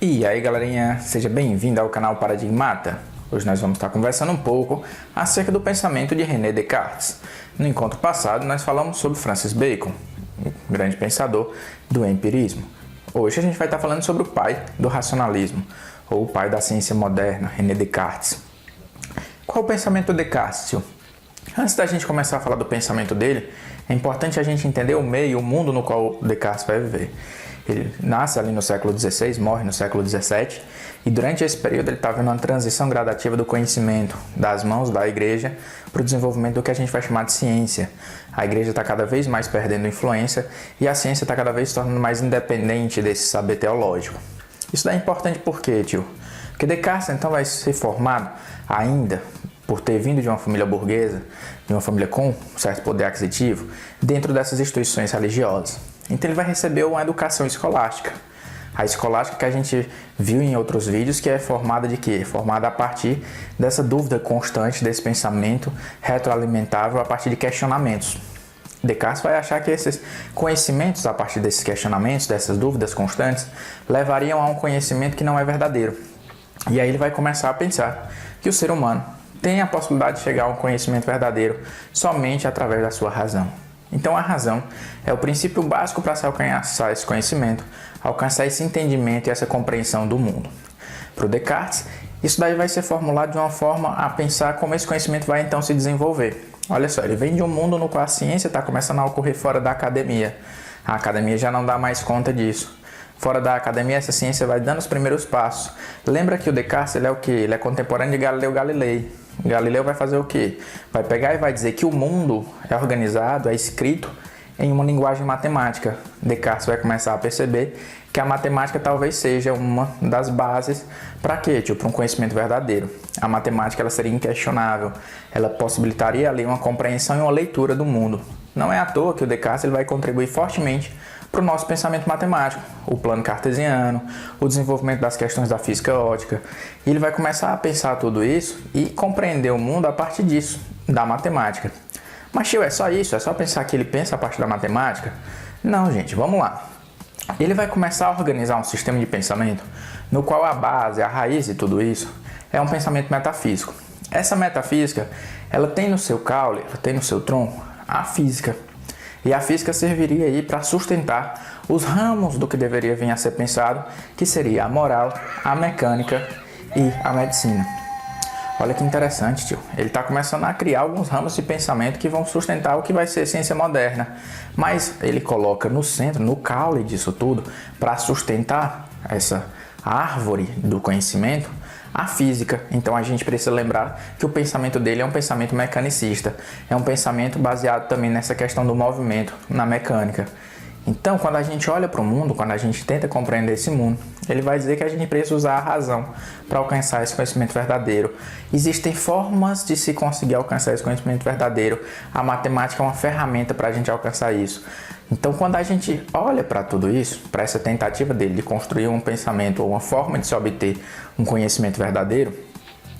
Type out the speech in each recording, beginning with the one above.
E aí galerinha, seja bem-vindo ao canal Paradigmata. Hoje nós vamos estar conversando um pouco acerca do pensamento de René Descartes. No encontro passado nós falamos sobre Francis Bacon, um grande pensador do empirismo. Hoje a gente vai estar falando sobre o pai do racionalismo, ou o pai da ciência moderna, René Descartes. Qual o pensamento de Descartes, tio? Antes da gente começar a falar do pensamento dele, é importante a gente entender o meio, o mundo no qual Descartes vai viver. Ele nasce ali no século XVI, morre no século XVII, e durante esse período ele está vendo uma transição gradativa do conhecimento das mãos da igreja para o desenvolvimento do que a gente vai chamar de ciência. A igreja está cada vez mais perdendo influência e a ciência está cada vez se tornando mais independente desse saber teológico. Isso daí é importante por quê, tio? Porque Descartes então vai ser formado ainda por ter vindo de uma família burguesa, de uma família com um certo poder aquisitivo, dentro dessas instituições religiosas. Então ele vai receber uma educação escolástica. A escolástica que a gente viu em outros vídeos, que é formada de quê? Formada a partir dessa dúvida constante, desse pensamento retroalimentável a partir de questionamentos. Descartes vai achar que esses conhecimentos, a partir desses questionamentos, dessas dúvidas constantes, levariam a um conhecimento que não é verdadeiro. E aí ele vai começar a pensar que o ser humano tem a possibilidade de chegar a um conhecimento verdadeiro somente através da sua razão. Então a razão é o princípio básico para se alcançar esse conhecimento, alcançar esse entendimento e essa compreensão do mundo. Para o Descartes, isso daí vai ser formulado de uma forma a pensar como esse conhecimento vai então se desenvolver. Olha só, ele vem de um mundo no qual a ciência está começando a ocorrer fora da academia. A academia já não dá mais conta disso. Fora da academia, essa ciência vai dando os primeiros passos. Lembra que o Descartes ele é o quê? Ele é contemporâneo de Galileu Galilei. Galileu vai fazer o quê? Vai pegar e vai dizer que o mundo é organizado, é escrito em uma linguagem matemática. Descartes vai começar a perceber que a matemática talvez seja uma das bases para quê, tio? Para um conhecimento verdadeiro. A matemática ela seria inquestionável, ela possibilitaria ali uma compreensão e uma leitura do mundo. Não é à toa que o Descartes ele vai contribuir fortemente para o nosso pensamento matemático, o plano cartesiano, o desenvolvimento das questões da física ótica. E ele vai começar a pensar tudo isso e compreender o mundo a partir disso, da matemática. Mas, tio, é só isso? É só pensar que ele pensa a partir da matemática? Não, gente, vamos lá. Ele vai começar a organizar um sistema de pensamento no qual a base, a raiz de tudo isso é um pensamento metafísico. Essa metafísica, ela tem no seu caule, ela tem no seu tronco a física. E a física serviria aí para sustentar os ramos do que deveria vir a ser pensado, que seria a moral, a mecânica e a medicina. Olha que interessante, tio. Ele está começando a criar alguns ramos de pensamento que vão sustentar o que vai ser ciência moderna. Mas ele coloca no centro, no caule disso tudo, para sustentar essa árvore do conhecimento, a física. Então a gente precisa lembrar que o pensamento dele é um pensamento mecanicista, é um pensamento baseado também nessa questão do movimento, na mecânica. Então quando a gente olha para o mundo, quando a gente tenta compreender esse mundo, ele vai dizer que a gente precisa usar a razão para alcançar esse conhecimento verdadeiro. Existem formas de se conseguir alcançar esse conhecimento verdadeiro. A matemática é uma ferramenta para a gente alcançar isso. Então, quando a gente olha para tudo isso, para essa tentativa dele de construir um pensamento ou uma forma de se obter um conhecimento verdadeiro,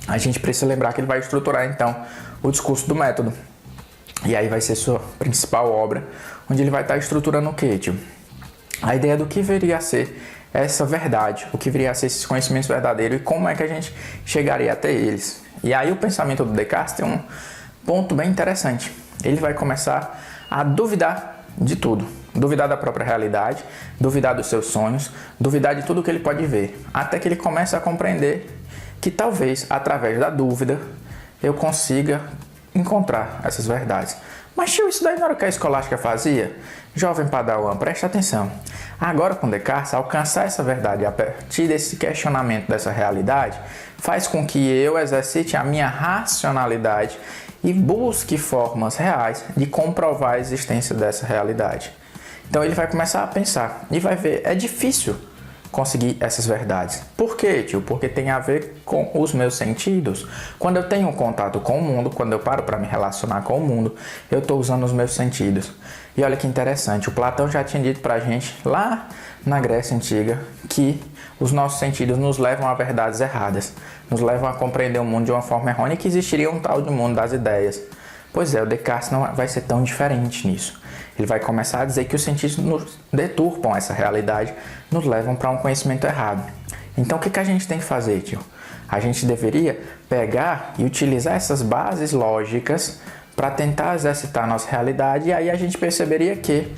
a gente precisa lembrar que ele vai estruturar, então, o discurso do método. E aí vai ser sua principal obra, onde ele vai estar estruturando o quê, tio? A ideia do que viria a ser essa verdade, o que viria a ser esses conhecimentos verdadeiros e como é que a gente chegaria até eles. E aí o pensamento do Descartes tem um ponto bem interessante. Ele vai começar a duvidar de tudo, duvidar da própria realidade, duvidar dos seus sonhos, duvidar de tudo que ele pode ver, até que ele começa a compreender que talvez através da dúvida eu consiga encontrar essas verdades. Mas tio, isso daí não era o que a escolástica fazia? Jovem padawan, presta atenção. Agora com Descartes, alcançar essa verdade a partir desse questionamento dessa realidade faz com que eu exercite a minha racionalidade e busque formas reais de comprovar a existência dessa realidade. Então ele vai começar a pensar e vai ver, é difícil conseguir essas verdades. Por quê, tio? Porque tem a ver com os meus sentidos. Quando eu tenho contato com o mundo, quando eu paro para me relacionar com o mundo, eu estou usando os meus sentidos. E olha que interessante, o Platão já tinha dito para a gente lá na Grécia Antiga que os nossos sentidos nos levam a verdades erradas, nos levam a compreender o mundo de uma forma errônea e que existiria um tal de mundo das ideias. Pois é, o Descartes não vai ser tão diferente nisso. Ele vai começar a dizer que os sentidos nos deturpam essa realidade, nos levam para um conhecimento errado. Então o que a gente tem que fazer, tio? A gente deveria pegar e utilizar essas bases lógicas para tentar exercitar a nossa realidade, e aí a gente perceberia que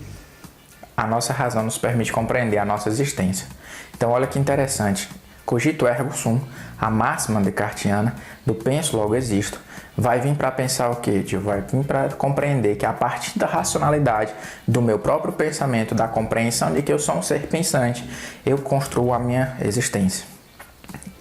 a nossa razão nos permite compreender a nossa existência. Então olha que interessante, cogito ergo sum, a máxima descartiana do penso logo existo, vai vir para pensar o quê, tio? Vai vir para compreender que a partir da racionalidade do meu próprio pensamento, da compreensão de que eu sou um ser pensante, eu construo a minha existência.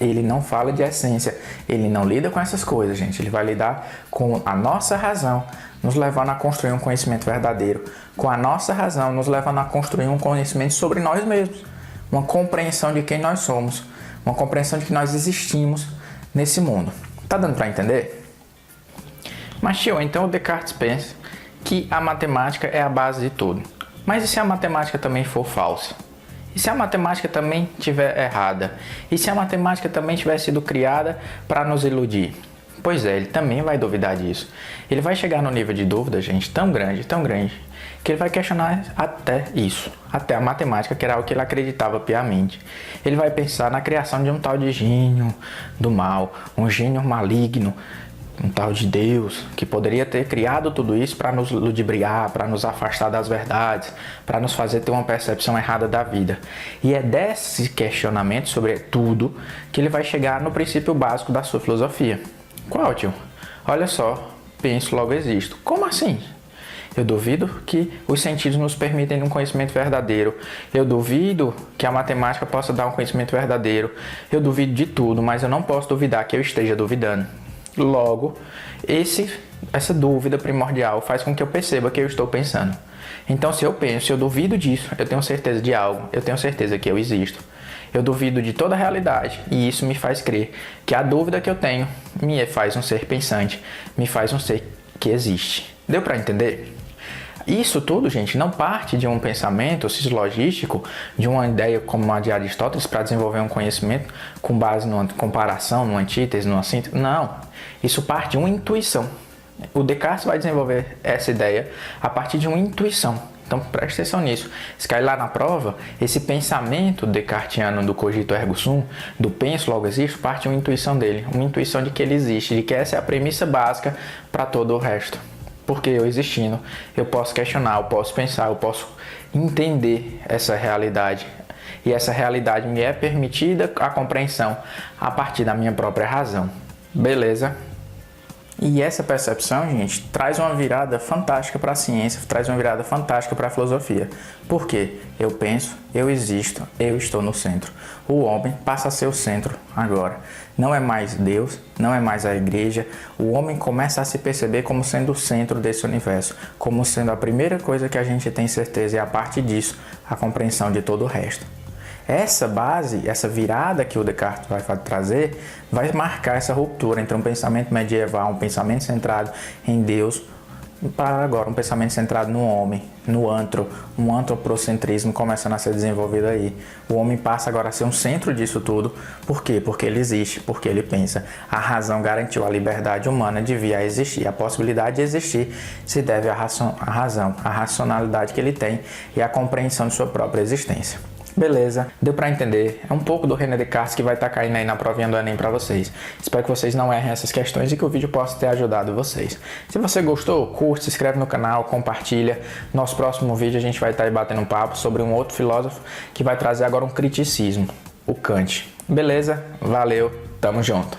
Ele não fala de essência, ele não lida com essas coisas, gente. Ele vai lidar com a nossa razão, nos levando a construir um conhecimento verdadeiro. Com a nossa razão, nos levando a construir um conhecimento sobre nós mesmos. Uma compreensão de quem nós somos. Uma compreensão de que nós existimos nesse mundo. Tá dando para entender? Mas, tio, então o Descartes pensa que a matemática é a base de tudo. Mas e se a matemática também for falsa? E se a matemática também estiver errada? E se a matemática também tiver sido criada para nos iludir? Pois é, ele também vai duvidar disso. Ele vai chegar no nível de dúvida, gente, tão grande, que ele vai questionar até isso, até a matemática, que era o que ele acreditava piamente. Ele vai pensar na criação de um tal de gênio do mal, um gênio maligno, um tal de Deus, que poderia ter criado tudo isso para nos ludibriar, para nos afastar das verdades, para nos fazer ter uma percepção errada da vida. E é desse questionamento sobre tudo que ele vai chegar no princípio básico da sua filosofia. Qual, tio? Olha só, penso, logo existo. Como assim? Eu duvido que os sentidos nos permitem um conhecimento verdadeiro. Eu duvido que a matemática possa dar um conhecimento verdadeiro. Eu duvido de tudo, mas eu não posso duvidar que eu esteja duvidando. Logo, essa dúvida primordial faz com que eu perceba que eu estou pensando. Então, se eu penso, se eu duvido disso, eu tenho certeza de algo, eu tenho certeza que eu existo. Eu duvido de toda a realidade e isso me faz crer que a dúvida que eu tenho me faz um ser pensante, me faz um ser que existe. Deu para entender? Isso tudo, gente, não parte de um pensamento sislogístico, de uma ideia como a de Aristóteles para desenvolver um conhecimento com base numa comparação, numa antítese, numa síntese. Não, isso parte de uma intuição. O Descartes vai desenvolver essa ideia a partir de uma intuição. Então preste atenção nisso. Se cair lá na prova, esse pensamento descartiano do cogito ergo sum, do penso logo existo, parte de uma intuição dele. Uma intuição de que ele existe, de que essa é a premissa básica para todo o resto. Porque eu existindo, eu posso questionar, eu posso pensar, eu posso entender essa realidade. E essa realidade me é permitida a compreensão a partir da minha própria razão. Beleza? E essa percepção, gente, traz uma virada fantástica para a ciência, traz uma virada fantástica para a filosofia. Por quê? Eu penso, eu existo, eu estou no centro. O homem passa a ser o centro agora. Não é mais Deus, não é mais a igreja. O homem começa a se perceber como sendo o centro desse universo, como sendo a primeira coisa que a gente tem certeza, e a partir disso, a compreensão de todo o resto. Essa base, essa virada que o Descartes vai trazer, vai marcar essa ruptura entre um pensamento medieval, um pensamento centrado em Deus, para agora um pensamento centrado no homem, no antro, um antropocentrismo começando a ser desenvolvido aí. O homem passa agora a ser um centro disso tudo. Por quê? Porque ele existe, porque ele pensa. A razão garantiu a liberdade humana de vir a existir. A possibilidade de existir se deve à razão, à racionalidade que ele tem e à compreensão de sua própria existência. Beleza, deu pra entender. É um pouco do René Descartes que vai estar caindo aí na provinha do Enem pra vocês. Espero que vocês não errem essas questões e que o vídeo possa ter ajudado vocês. Se você gostou, curte, se inscreve no canal, compartilha. Nosso próximo vídeo a gente vai estar aí batendo um papo sobre um outro filósofo que vai trazer agora um criticismo, o Kant. Beleza? Valeu, tamo junto.